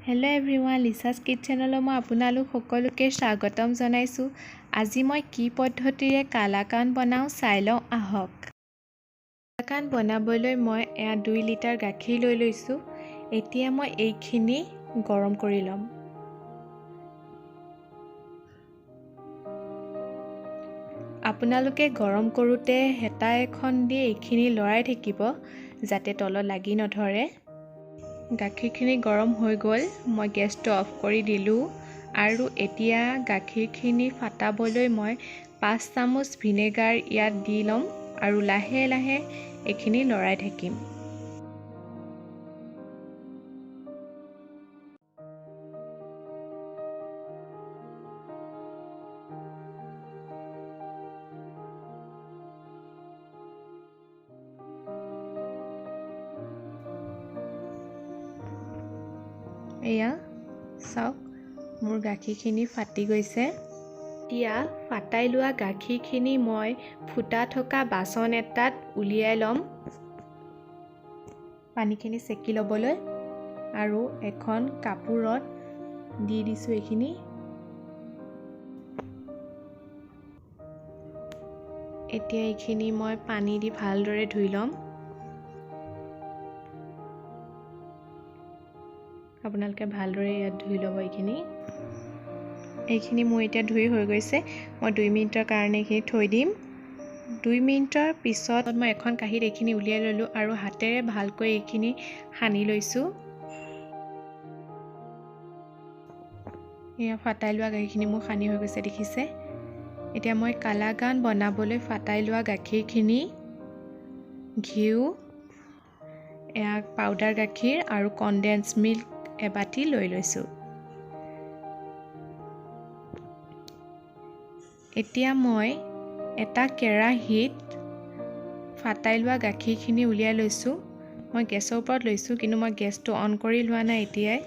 Hello everyone लिसास किचेनলৈ মই আপোনালোক সকলোকে স্বাগতম জনাইছো। আজি মই কি পদ্ধতিৰে কালাকান বনাও চাই লওঁ আহক। কালাকান বনাবলৈ মই 2 লিটাৰ গাখীৰ লৈ লৈছো। এতিয়া মই এইখিনি গৰম কৰি লম। আপোনালোকে গৰম কৰোতে হেতা এখন দি এইখিনি লৰাই থাকিব যাতে তলত লাগি নধৰে। গাখীৰখিনি গৰম হৈ গ'ল, মই গেছটো অফ কৰি দিলোঁ আৰু এতিয়া গাখীৰখিনি ফাটাবলৈ মই 5 চামুচ ভিনেগাৰ ইয়াত দি ল'ম আৰু লাহে লাহে এইখিনি লৰাই থাকিম। এয়া চাওক মোৰ গাখীৰখিনি ফাটি গৈছে। এতিয়া ফাটাই লোৱা গাখীৰখিনি মই ফুটা থকা বাচন এটাত উলিয়াই ল'ম পানীখিনি চেকি ল'বলৈ আৰু এখন কাপোৰত দি দিছোঁ এইখিনি। এতিয়া এইখিনি মই পানী দি ভালদৰে ধুই ল'ম। আপোনালোকে ভালদৰে ইয়াত ধুই ল'ব এইখিনি মোৰ এতিয়া ধুই হৈ গৈছে। মই 2 মিনিটৰ কাৰণে এইখিনি থৈ দিম। 2 মিনিটৰ পিছত মই এখন কাঁহীত এইখিনি উলিয়াই ল'লোঁ আৰু হাতেৰে ভালকৈ এইখিনি সানি লৈছোঁ। এয়া ফাটাই লোৱা গাখীৰখিনি মোৰ সানি হৈ গৈছে দেখিছে। এতিয়া মই কালাকান বনাবলৈ ফাটাই লোৱা গাখীৰখিনি ঘিউ এয়া পাউডাৰ গাখীৰ আৰু কনডেন্স মিল্ক এবাটি লৈ লৈছোঁ। এতিয়া মই এটা কেৰাহীত ফাটাই লোৱা গাখীৰখিনি উলিয়াই লৈছোঁ। মই গেছৰ ওপৰত লৈছোঁ কিন্তু মই গেছটো অন কৰি লোৱা নাই এতিয়াই।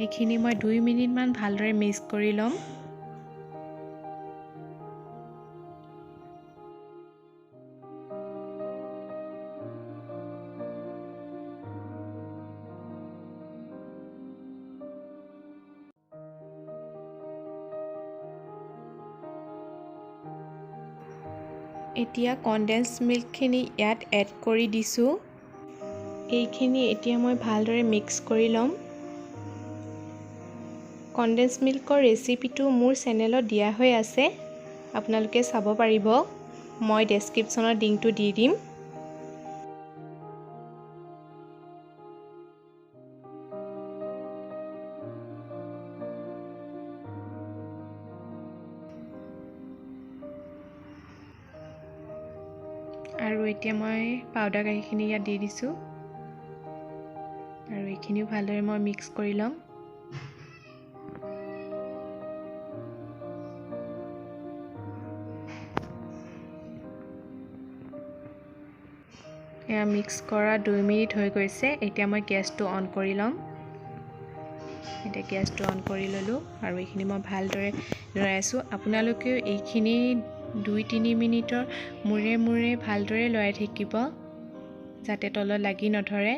এইখিনি মই 2 মিনিটমান ভালদৰে মিক্স কৰি ল'ম। এতিয়া কনডেন্স মিল্কখিনি ইয়াত এড কৰি দিছোঁ। এইখিনি এতিয়া মই ভালদৰে মিক্স কৰি ল'ম। কনডেন্স মিল্কৰ ৰেচিপিটো মোৰ চেনেলত দিয়া হৈ আছে, আপোনালোকে চাব পাৰিব। মই ডেছক্ৰিপশ্যনত লিংকটো দি দিম। আৰু এতিয়া মই পাউডাৰ গাখীৰখিনি ইয়াত দি দিছোঁ আৰু এইখিনিও ভালদৰে মই মিক্স কৰি ল'ম। এয়া মিক্স কৰা 2 মিনিট হৈ গৈছে। এতিয়া মই গেছটো অন কৰি ল'ম। এতিয়া গেছটো অন কৰি ল'লোঁ আৰু এইখিনি মই ভালদৰে লৰাই আছোঁ। আপোনালোকেও এইখিনি 2-3 মিনিটৰ মূৰে মূৰে ভালদৰে লৰাই থাকিব যাতে তলত লাগি নধৰে।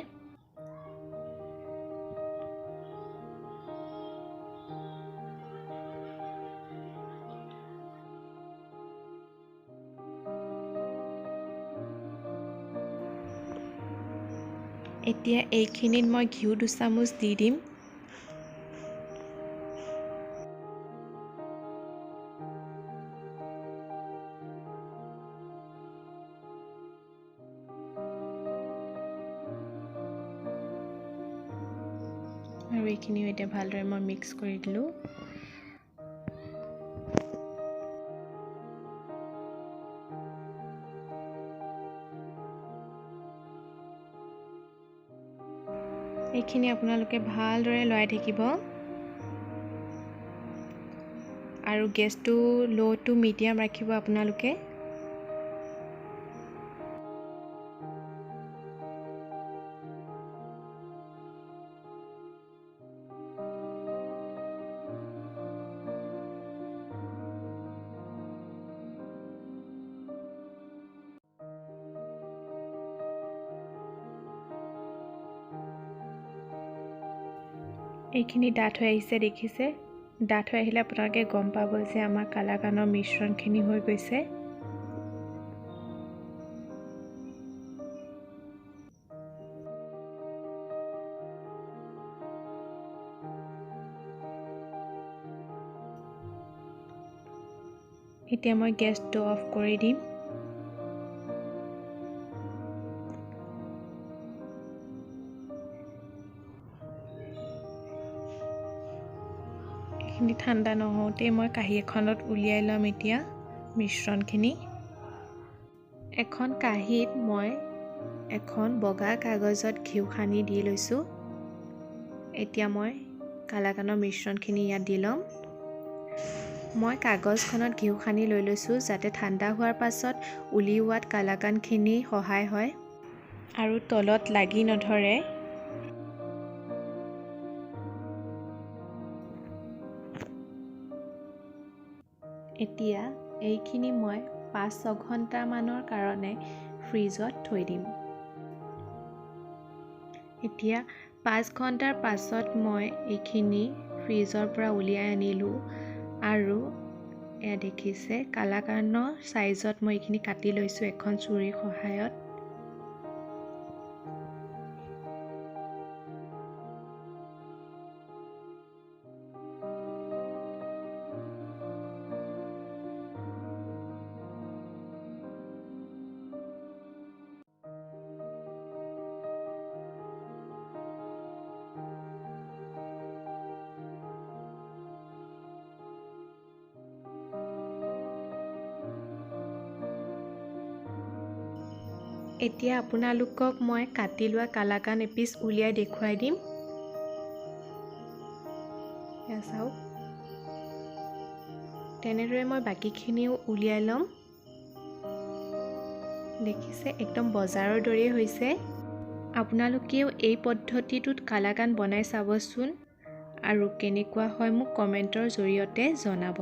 এতিয়া এইখিনিত মই ঘিউ 2 চামুচ দি দিম। আৰু এইখিনিও এতিয়া ভালদৰে মই মিক্স কৰি দিলোঁ। এইখিনি আপোনালোকে ভালদৰে লৰাই থাকিব আৰু গেছটো ল' টু মিডিয়াম ৰাখিব আপোনালোকে। এইখিনি ডাঠ হৈ আহিছে দেখিছে। ডাঠ হৈ আহিলে আপোনালোকে গম পাব যে আমাৰ কালাকানৰ মিশ্ৰণখিনি হৈ গৈছে। এতিয়া মই গেছটো অফ কৰি দিম। এইখিনি ঠাণ্ডা নহওঁতেই মই কাঁহী এখনত উলিয়াই ল'ম এতিয়া মিশ্ৰণখিনি। এখন কাঁহীত মই এখন বগা কাগজত ঘিউ সানি দি লৈছোঁ। এতিয়া মই কালাকানৰ মিশ্ৰণখিনি ইয়াত দি ল'ম। মই কাগজখনত ঘিউ সানি লৈ লৈছোঁ যাতে ঠাণ্ডা হোৱাৰ পাছত উলিওৱাত কালাকানখিনি সহায় হয় আৰু তলত লাগি নধৰে। এতিয়া এইখিনি মই 5-6 ঘণ্টামানৰ কাৰণে ফ্ৰিজত থৈ দিম। এতিয়া 5 ঘণ্টাৰ পাছত মই এইখিনি ফ্ৰিজৰ পৰা উলিয়াই আনিলোঁ আৰু এয়া দেখিছে কালাকানৰ চাইজত মই এইখিনি কাটি লৈছোঁ এখন ছুৰীৰ সহায়ত। এতিয়া আপোনালোকক মই কাটি লোৱা কালাকান এপিচ উলিয়াই দেখুৱাই দিম। এয়া চাওক, তেনেদৰে মই বাকীখিনিও উলিয়াই ল'ম। দেখিছে একদম বজাৰৰ দৰেই হৈছে। আপোনালোকেও এই পদ্ধতিটোত কালাকান বনাই চাবচোন আৰু কেনেকুৱা হয় মোক কমেণ্টৰ জৰিয়তে জনাব।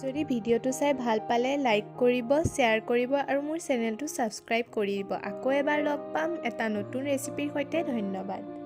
যদি ভিডিঅ'টো চাই ভাল পালে লাইক কৰিব, শ্বেয়াৰ কৰিব আৰু মোৰ চেনেলটো ছাবস্ক্ৰাইব কৰি দিব। আকৌ এবাৰ লগ পাম এটা নতুন ৰেচিপিৰ সৈতে। ধন্যবাদ।